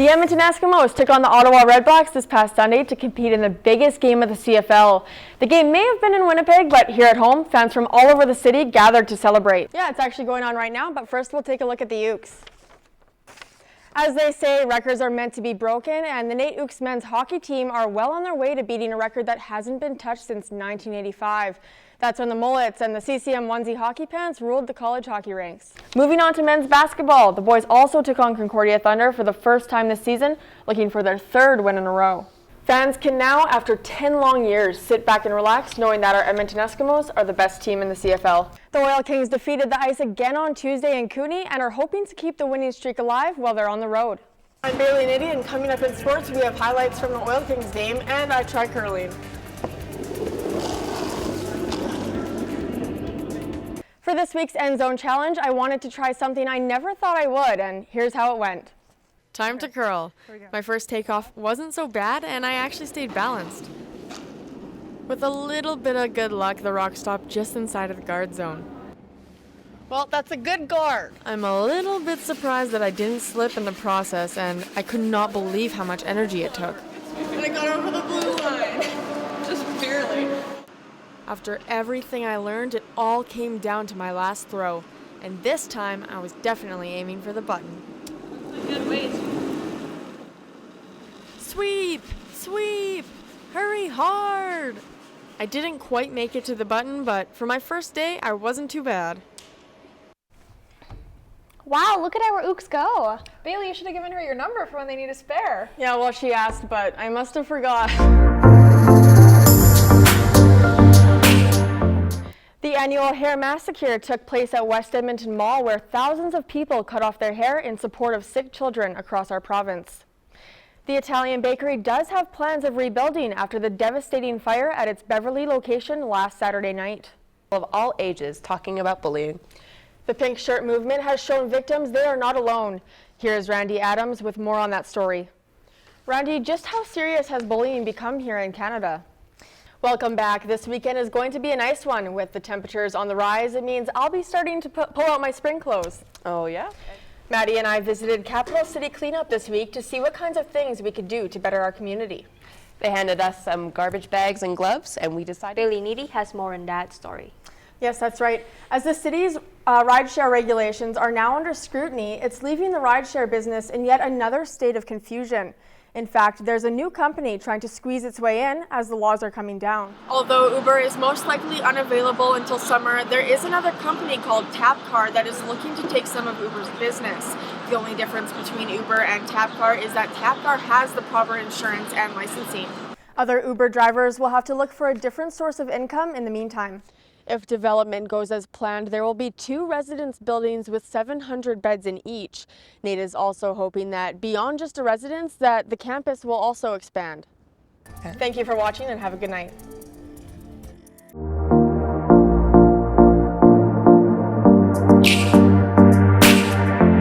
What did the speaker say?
The Edmonton Eskimos took on the Ottawa Redblacks this past Sunday to compete in the biggest game of the CFL. The game may have been in Winnipeg, but here at home, fans from all over the city gathered to celebrate. Yeah, it's actually going on right now, but first we'll take a look at the Ooks. As they say, records are meant to be broken, and the Nate Ooks men's hockey team are well on their way to beating a record that hasn't been touched since 1985. That's when the Mullets and the CCM onesie hockey pants ruled the college hockey ranks. Moving on to men's basketball, the boys also took on Concordia Thunder for the first time this season, looking for their third win in a row. Fans can now, after 10 long years, sit back and relax knowing that our Edmonton Eskimos are the best team in the CFL. The Oil Kings defeated the Ice again on Tuesday in Cooney and are hoping to keep the winning streak alive while they're on the road. I'm Bailey Nitti, and coming up in sports, we have highlights from the Oil Kings game, and I try curling. For this week's End Zone Challenge, I wanted to try something I never thought I would, and here's how it went. Time to curl. My first takeoff wasn't so bad, and I actually stayed balanced. With a little bit of good luck, the rock stopped just inside of the guard zone. Well, that's a good guard. I'm a little bit surprised that I didn't slip in the process, and I could not believe how much energy it took. And I got over the blue line. Just barely. After everything I learned, it all came down to my last throw, and this time I was definitely aiming for the button. Good weight. Sweep! Sweep! Hurry hard! I didn't quite make it to the button, but for my first day, I wasn't too bad. Wow, look at our Ooks go. Bailey, you should have given her your number for when they need a spare. Yeah, well, she asked, but I must have forgot. The annual Hair Massacure took place at West Edmonton Mall, where thousands of people cut off their hair in support of sick children across our province. The Italian bakery does have plans of rebuilding after the devastating fire at its Beverly location last Saturday night. Of all ages talking about bullying. The pink shirt movement has shown victims they are not alone. Here's Randy Adams with more on that story. Randy, just how serious has bullying become here in Canada? Welcome back. This weekend is going to be a nice one. With the temperatures on the rise, it means I'll be starting to pull out my spring clothes. Oh yeah? Maddie and I visited Capital City Cleanup this week to see what kinds of things we could do to better our community. They handed us some garbage bags and gloves, and we decided. Bailey Nitti has more on that story. Yes, that's right. As the city's rideshare regulations are now under scrutiny, it's leaving the rideshare business in yet another state of confusion. In fact, there's a new company trying to squeeze its way in as the laws are coming down. Although Uber is most likely unavailable until summer, there is another company called Tapcar that is looking to take some of Uber's business. The only difference between Uber and Tapcar is that Tapcar has the proper insurance and licensing. Other Uber drivers will have to look for a different source of income in the meantime. If development goes as planned, there will be 2 residence buildings with 700 beds in each. Nate is also hoping that beyond just a residence, that the campus will also expand. Okay. Thank you for watching and have a good night.